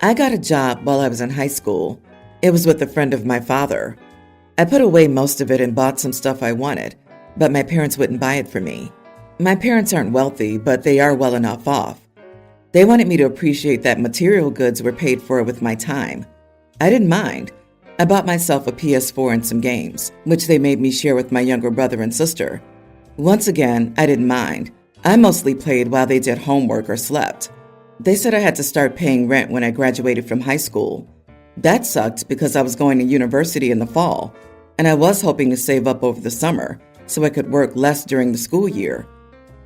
I got a job while I was in high school. It was with a friend of my father. I put away most of it and bought some stuff I wanted, but my parents wouldn't buy it for me. My parents aren't wealthy, but they are well enough off. They wanted me to appreciate that material goods were paid for with my time. I didn't mind. I bought myself a PS4 and some games, which they made me share with my younger brother and sister. Once again, I didn't mind. I mostly played while they did homework or slept. They said I had to start paying rent when I graduated from high school. That sucked because I was going to university in the fall, and I was hoping to save up over the summer so I could work less during the school year.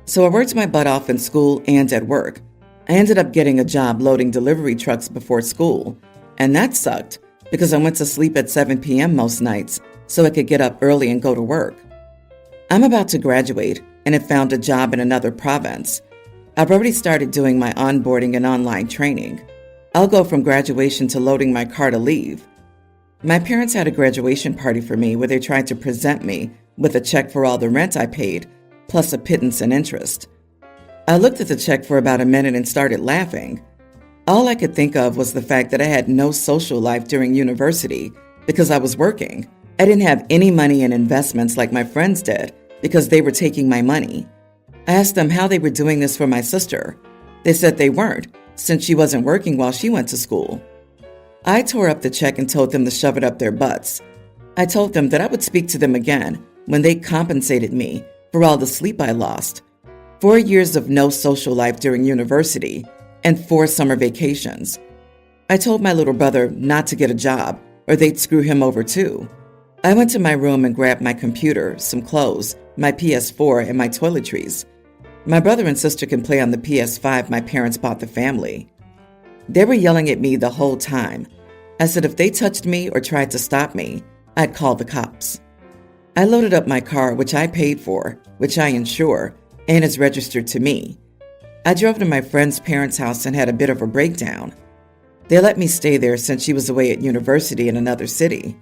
So I worked my butt off in school and at work. I ended up getting a job loading delivery trucks before school, and that sucked because I went to sleep at 7 p.m. most nights so I could get up early and go to work. I'm about to graduate and have found a job in another province. I've already started doing my onboarding and online training. I'll go from graduation to loading my car to leave. My parents had a graduation party for me where they tried to present me with a check for all the rent I paid, plus a pittance and interest. I looked at the check for about a minute and started laughing. All I could think of was the fact that I had no social life during university because I was working. I didn't have any money in investments like my friends did because they were taking my money. I asked them how they were doing this for my sister. They said they weren't, since she wasn't working while she went to school. I tore up the check and told them to shove it up their butts. I told them that I would speak to them again when they compensated me for all the sleep I lost, 4 years of no social life during university, and 4 summer vacations. I told my little brother not to get a job or they'd screw him over too. I went to my room and grabbed my computer, some clothes, my PS4, and my toiletries. My brother and sister can play on the PS5 my parents bought the family. They were yelling at me the whole time. I said if they touched me or tried to stop me, I'd call the cops. I loaded up my car, which I paid for, which I insure, and is registered to me. I drove to my friend's parents' house and had a bit of a breakdown. They let me stay there since she was away at university in another city.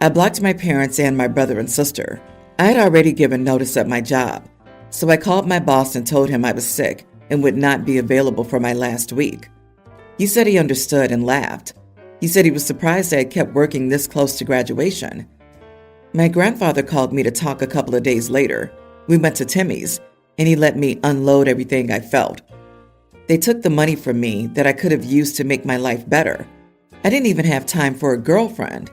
I blocked my parents and my brother and sister. I had already given notice at my job, so I called my boss and told him I was sick and would not be available for my last week. He said he understood and laughed. He said he was surprised I had kept working this close to graduation. My grandfather called me to talk a couple of days later. We went to Timmy's, and he let me unload everything I felt. They took the money from me that I could have used to make my life better. I didn't even have time for a girlfriend.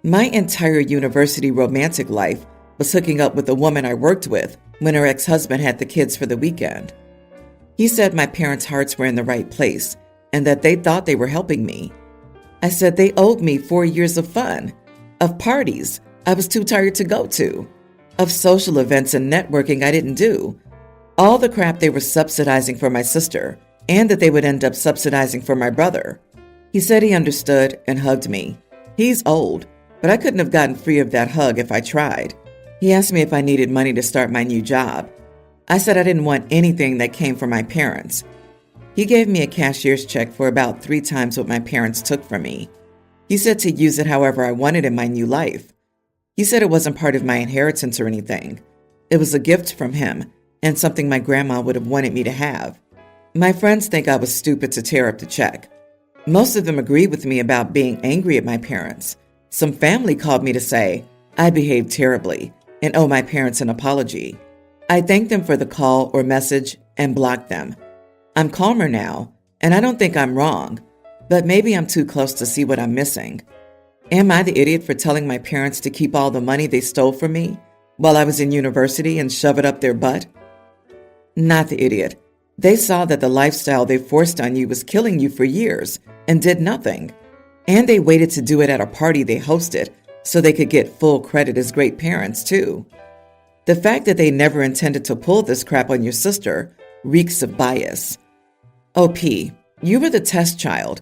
My entire university romantic life was hooking up with the woman I worked with when her ex-husband had the kids for the weekend. He said my parents' hearts were in the right place and that they thought they were helping me. I said they owed me 4 years of fun, of parties I was too tired to go to, of social events and networking I didn't do, all the crap they were subsidizing for my sister, and that they would end up subsidizing for my brother. He said he understood and hugged me. He's old, but I couldn't have gotten free of that hug if I tried. He asked me if I needed money to start my new job. I said I didn't want anything that came from my parents. He gave me a cashier's check for about 3 times what my parents took from me. He said to use it however I wanted in my new life. He said it wasn't part of my inheritance or anything. It was a gift from him and something my grandma would have wanted me to have. My friends think I was stupid to tear up the check. Most of them agree with me about being angry at my parents. Some family called me to say I behaved terribly and owe my parents an apology. I thanked them for the call or message and blocked them. I'm calmer now, and I don't think I'm wrong, but maybe I'm too close to see what I'm missing. Am I the idiot for telling my parents to keep all the money they stole from me while I was in university and shove it up their butt? Not the idiot. They saw that the lifestyle they forced on you was killing you for years and did nothing. And they waited to do it at a party they hosted so they could get full credit as great parents, too. The fact that they never intended to pull this crap on your sister reeks of bias. OP, you were the test child.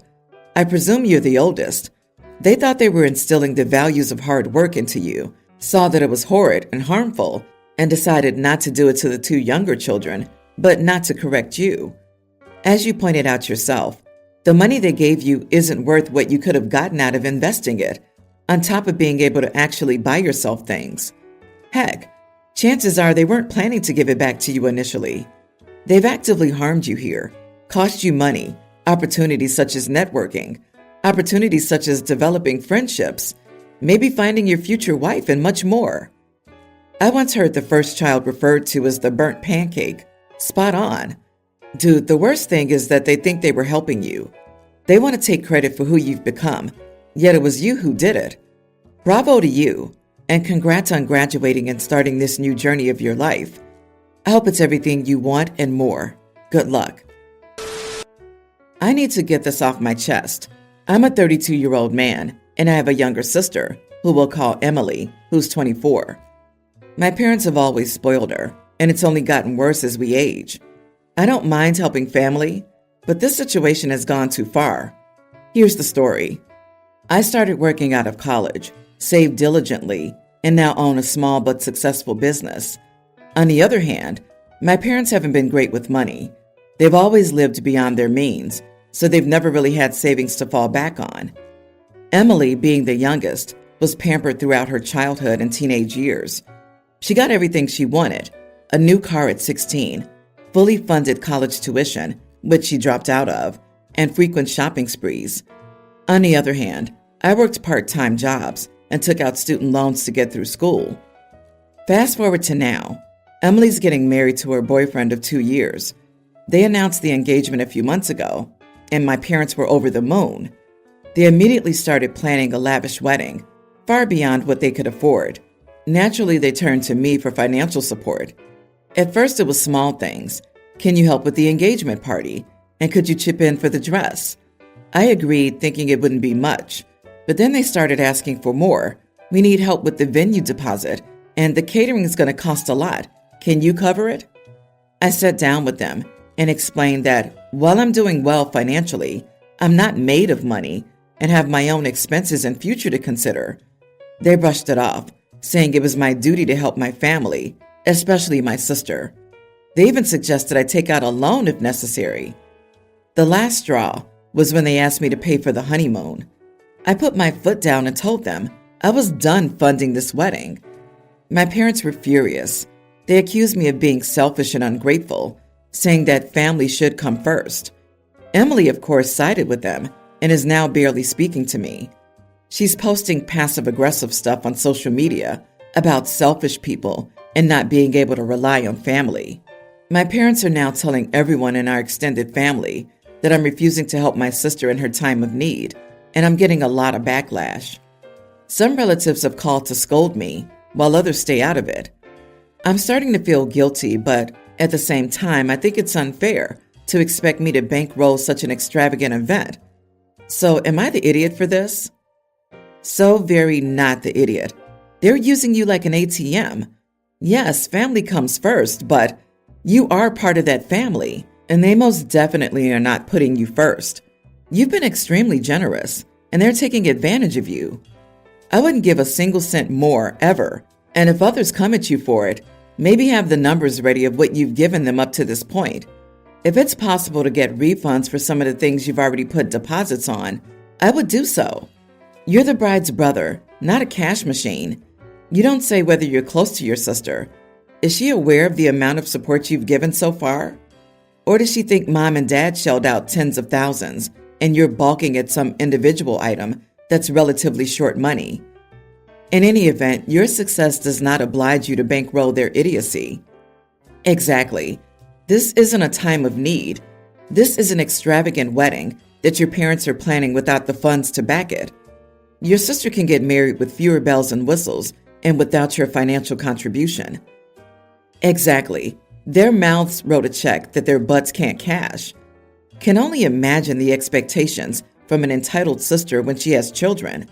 I presume you're the oldest. They thought they were instilling the values of hard work into you, saw that it was horrid and harmful, and decided not to do it to the 2 younger children, but not to correct you. As you pointed out yourself, the money they gave you isn't worth what you could have gotten out of investing it, on top of being able to actually buy yourself things. Heck, chances are they weren't planning to give it back to you initially. They've actively harmed you here, cost you money, opportunities such as networking, opportunities such as developing friendships, maybe finding your future wife, and much more. I once heard the first child referred to as the burnt pancake. Spot on. Dude, the worst thing is that they think they were helping you. They want to take credit for who you've become, yet it was you who did it. Bravo to you, and congrats on graduating and starting this new journey of your life. I hope it's everything you want and more. Good luck. I need to get this off my chest. I'm a 32-year-old man, and I have a younger sister, who we'll call Emily, who's 24. My parents have always spoiled her, and it's only gotten worse as we age. I don't mind helping family, but this situation has gone too far. Here's the story. I started working out of college, saved diligently, and now own a small but successful business. On the other hand, my parents haven't been great with money. They've always lived beyond their means, so they've never really had savings to fall back on. Emily, being the youngest, was pampered throughout her childhood and teenage years. She got everything she wanted, a new car at 16, fully funded college tuition, which she dropped out of, and frequent shopping sprees. On the other hand, I worked part-time jobs and took out student loans to get through school. Fast forward to now, Emily's getting married to her boyfriend of 2 years. They announced the engagement a few months ago, and my parents were over the moon. They immediately started planning a lavish wedding, far beyond what they could afford. Naturally, they turned to me for financial support. At first, it was small things. Can you help with the engagement party? And could you chip in for the dress? I agreed, thinking it wouldn't be much. But then they started asking for more. We need help with the venue deposit, and the catering is going to cost a lot. Can you cover it? I sat down with them and explained that while I'm doing well financially, I'm not made of money and have my own expenses and future to consider. They brushed it off, saying it was my duty to help my family, especially my sister. They even suggested I take out a loan if necessary. The last straw was when they asked me to pay for the honeymoon. I put my foot down and told them I was done funding this wedding. My parents were furious. They accused me of being selfish and ungrateful, saying that family should come first. Emily, of course, sided with them and is now barely speaking to me. She's posting passive-aggressive stuff on social media about selfish people and not being able to rely on family. My parents are now telling everyone in our extended family that I'm refusing to help my sister in her time of need, and I'm getting a lot of backlash. Some relatives have called to scold me, while others stay out of it. I'm starting to feel guilty, but at the same time, I think it's unfair to expect me to bankroll such an extravagant event. So am I the idiot for this? So very not the idiot. They're using you like an ATM. Yes, family comes first, but you are part of that family, and they most definitely are not putting you first. You've been extremely generous, and they're taking advantage of you. I wouldn't give a single cent more, ever, and if others come at you for it, maybe have the numbers ready of what you've given them up to this point. If it's possible to get refunds for some of the things you've already put deposits on, I would do so. You're the bride's brother, not a cash machine. You don't say whether you're close to your sister. Is she aware of the amount of support you've given so far? Or does she think mom and dad shelled out tens of thousands and you're balking at some individual item that's relatively short money? In any event, your success does not oblige you to bankroll their idiocy. Exactly. This isn't a time of need. This is an extravagant wedding that your parents are planning without the funds to back it. Your sister can get married with fewer bells and whistles and without your financial contribution. Exactly. Their mouths wrote a check that their butts can't cash. Can only imagine the expectations from an entitled sister when she has children,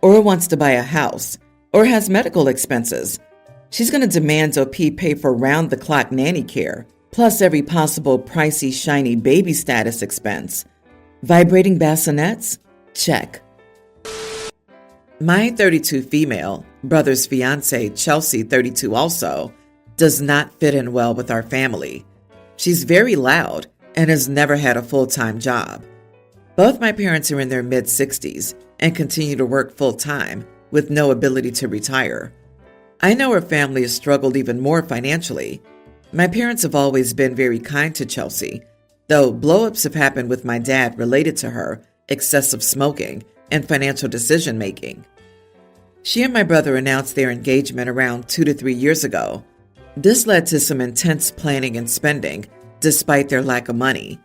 or wants to buy a house, or has medical expenses. She's going to demand OP pay for round-the-clock nanny care, plus every possible pricey, shiny baby status expense. Vibrating bassinets? Check. My 32 female, brother's fiance, Chelsea, 32 also, does not fit in well with our family. She's very loud and has never had a full-time job. Both my parents are in their mid-60s and continue to work full-time with no ability to retire. I know her family has struggled even more financially. My parents have always been very kind to Chelsea, though blow-ups have happened with my dad related to her excessive smoking and financial decision-making. She and my brother announced their engagement around 2 to 3 years ago. This led to some intense planning and spending, despite their lack of money.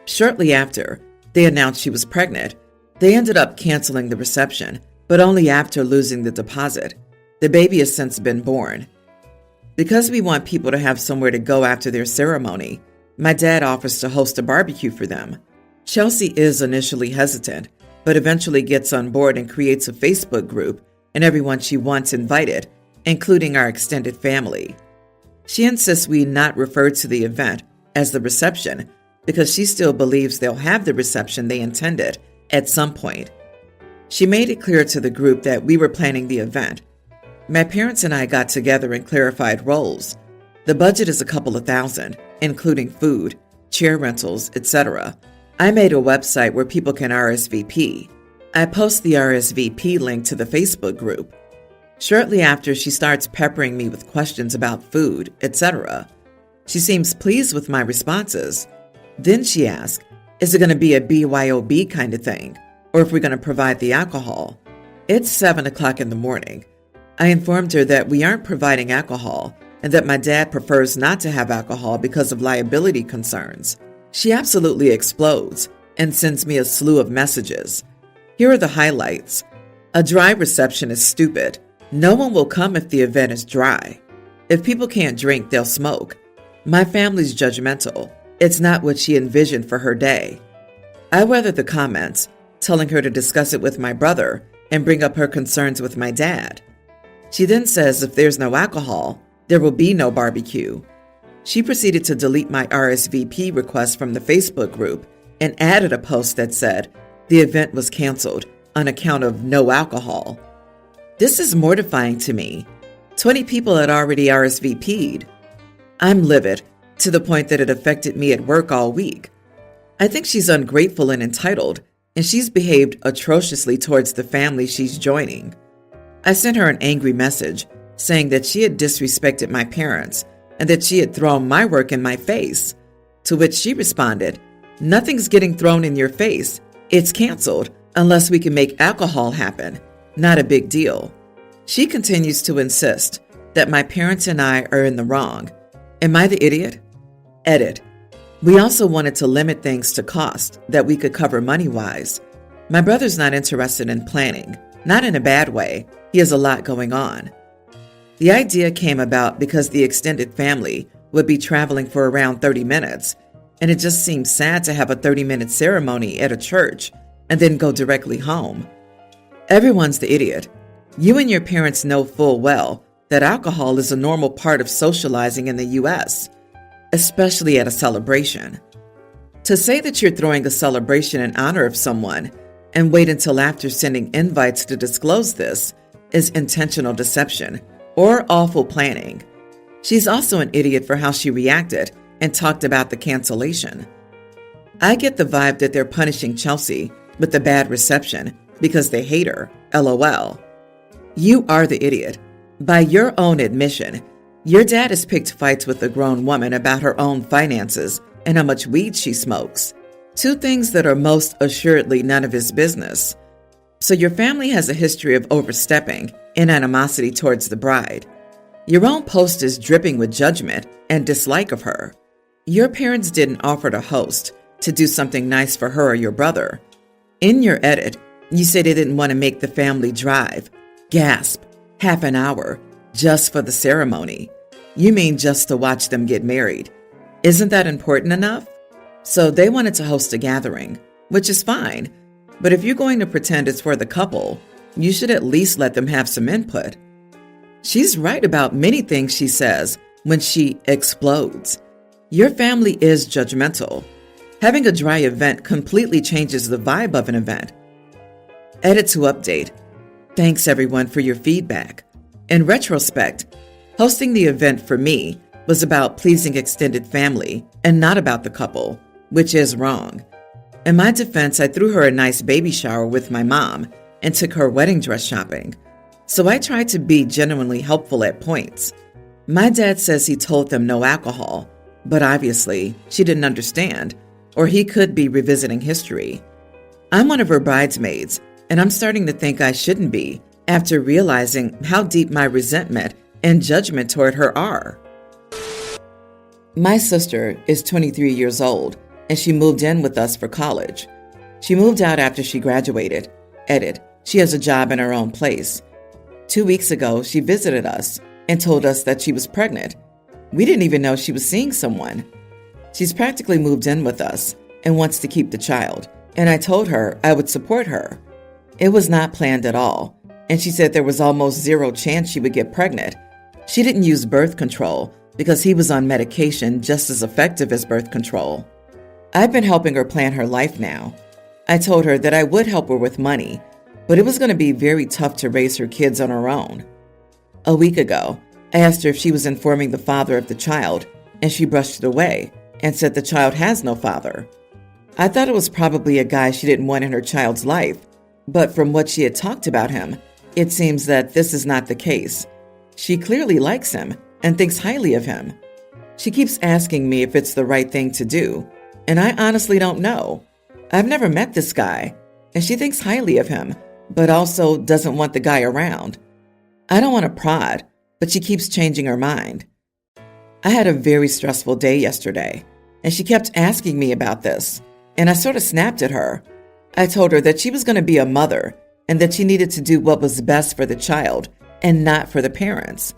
Shortly after, they announced she was pregnant. They ended up canceling the reception, but only after losing the deposit. The baby has since been born. Because we want people to have somewhere to go after their ceremony, my dad offers to host a barbecue for them. Chelsea is initially hesitant, but eventually gets on board and creates a Facebook group, and everyone she wants invited, including our extended family. She insists we not refer to the event as the reception because she still believes they'll have the reception they intended at some point. She made it clear to the group that we were planning the event. My parents and I got together and clarified roles. The budget is a couple of $1,000, including food, chair rentals, etc. I made a website where people can RSVP. I post the RSVP link to the Facebook group. Shortly after, she starts peppering me with questions about food, etc. She seems pleased with my responses. Then she asks, is it going to be a BYOB kind of thing, or if we're going to provide the alcohol? It's 7 o'clock in the morning. I informed her that we aren't providing alcohol and that my dad prefers not to have alcohol because of liability concerns. She absolutely explodes and sends me a slew of messages. Here are the highlights. A dry reception is stupid. No one will come if the event is dry. If people can't drink, they'll smoke. My family's judgmental. It's not what she envisioned for her day. I weathered the comments, telling her to discuss it with my brother and bring up her concerns with my dad. She then says if there's no alcohol, there will be no barbecue. She proceeded to delete my RSVP request from the Facebook group and added a post that said the event was canceled on account of no alcohol. This is mortifying to me. 20 people had already RSVP'd. I'm livid, to the point that it affected me at work all week. I think she's ungrateful and entitled, and she's behaved atrociously towards the family she's joining. I sent her an angry message saying that she had disrespected my parents and that she had thrown my work in my face, to which she responded, "Nothing's getting thrown in your face. It's canceled unless we can make alcohol happen. Not a big deal." She continues to insist that my parents and I are in the wrong. Am I the idiot? Edit. We also wanted to limit things to cost that we could cover money-wise. My brother's not interested in planning, not in a bad way. He has a lot going on. The idea came about because the extended family would be traveling for around 30 minutes, and it just seemed sad to have a 30-minute ceremony at a church and then go directly home. Everyone's the idiot. You and your parents know full well that alcohol is a normal part of socializing in the U.S., especially at a celebration. To say that you're throwing a celebration in honor of someone and wait until after sending invites to disclose this is intentional deception or awful planning. She's also an idiot for how she reacted and talked about the cancellation. I get the vibe that they're punishing Chelsea with the bad reception because they hate her, LOL. You are the idiot. By your own admission, your dad has picked fights with a grown woman about her own finances and how much weed she smokes. Two things that are most assuredly none of his business. So your family has a history of overstepping and animosity towards the bride. Your own post is dripping with judgment and dislike of her. Your parents didn't offer to host, to do something nice for her or your brother. In your edit, you say they didn't want to make the family drive. Gasp, half an hour, just for the ceremony. You mean just to watch them get married. Isn't that important enough? So they wanted to host a gathering, which is fine. But if you're going to pretend it's for the couple, you should at least let them have some input. She's right about many things she says when she explodes. Your family is judgmental. Having a dry event completely changes the vibe of an event. Edit to update. Thanks everyone for your feedback. In retrospect, hosting the event for me was about pleasing extended family and not about the couple, which is wrong. In my defense, I threw her a nice baby shower with my mom and took her wedding dress shopping. So I tried to be genuinely helpful at points. My dad says he told them no alcohol, but obviously she didn't understand. or he could be revisiting history. I'm one of her bridesmaids, and I'm starting to think I shouldn't be after realizing how deep my resentment and judgment toward her are. My sister is 23 years old, and she moved in with us for college. She moved out after she graduated. Edit, she has a job in her own place. 2 weeks ago, she visited us and told us that she was pregnant. We didn't even know she was seeing someone. She's practically moved in with us and wants to keep the child, and I told her I would support her. It was not planned at all, and she said there was almost zero chance she would get pregnant. She didn't use birth control because he was on medication just as effective as birth control. I've been helping her plan her life now. I told her that I would help her with money, but it was going to be very tough to raise her kids on her own. A week ago, I asked her if she was informing the father of the child, and she brushed it away and said the child has no father. I thought it was probably a guy she didn't want in her child's life, but from what she had talked about him, it seems that this is not the case. She clearly likes him and thinks highly of him. She keeps asking me if it's the right thing to do, and I honestly don't know. I've never met this guy, and she thinks highly of him, but also doesn't want the guy around. I don't want to prod, but she keeps changing her mind. I had a very stressful day yesterday, and she kept asking me about this, and I sort of snapped at her. I told her that she was going to be a mother and that she needed to do what was best for the child and not for the parents.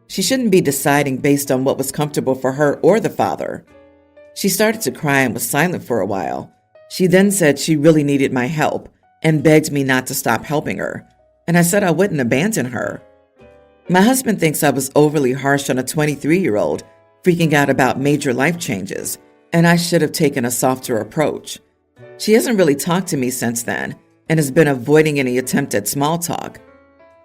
She shouldn't be deciding based on what was comfortable for her or the father. She started to cry and was silent for a while. She then said she really needed my help and begged me not to stop helping her, and I said I wouldn't abandon her. My husband thinks I was overly harsh on a 23-year-old freaking out about major life changes, and I should have taken a softer approach. She hasn't really talked to me since then and has been avoiding any attempt at small talk.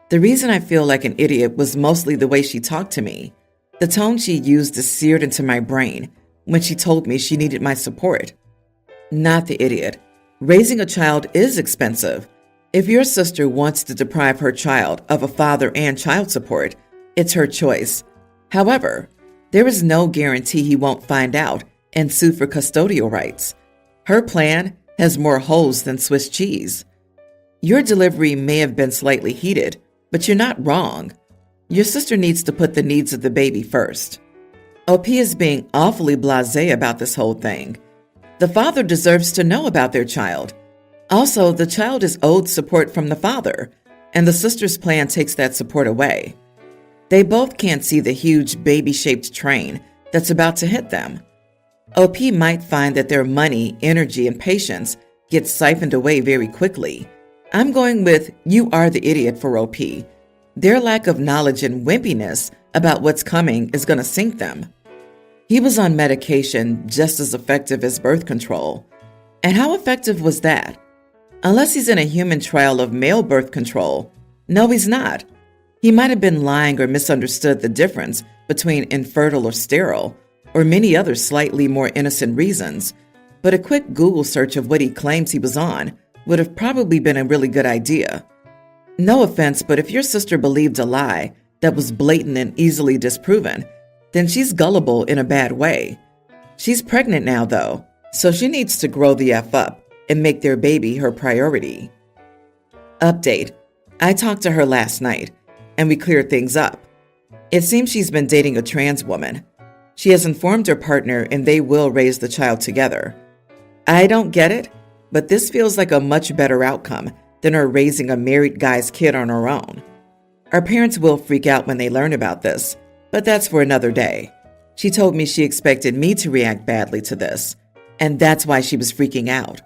The reason I feel like an idiot was mostly the way she talked to me. The tone she used is seared into my brain when she told me she needed my support. Not the idiot. Raising a child is expensive. If your sister wants to deprive her child of a father and child support, it's her choice. However, there is no guarantee he won't find out and sue for custodial rights. Her plan has more holes than Swiss cheese. Your delivery may have been slightly heated, but you're not wrong. Your sister needs to put the needs of the baby first. OP is being awfully blasé about this whole thing. The father deserves to know about their child. Also, the child is owed support from the father, and the sister's plan takes that support away. They both can't see the huge baby-shaped train that's about to hit them. OP might find that their money, energy, and patience get siphoned away very quickly. I'm going with you are the idiot for OP. Their lack of knowledge and wimpiness about what's coming is going to sink them. He was on medication just as effective as birth control. And how effective was that? Unless he's in a human trial of male birth control. No, he's not. He might have been lying or misunderstood the difference between infertile or sterile, or many other slightly more innocent reasons. But a quick Google search of what he claims he was on would have probably been a really good idea. No offense, but if your sister believed a lie that was blatant and easily disproven, then she's gullible in a bad way. She's pregnant now, though, so she needs to grow the F up and make their baby her priority. Update. I talked to her last night, and we cleared things up. It seems she's been dating a trans woman. She has informed her partner, and they will raise the child together. I don't get it, but this feels like a much better outcome than her raising a married guy's kid on her own. Our parents will freak out when they learn about this, but that's for another day. She told me she expected me to react badly to this, and that's why she was freaking out.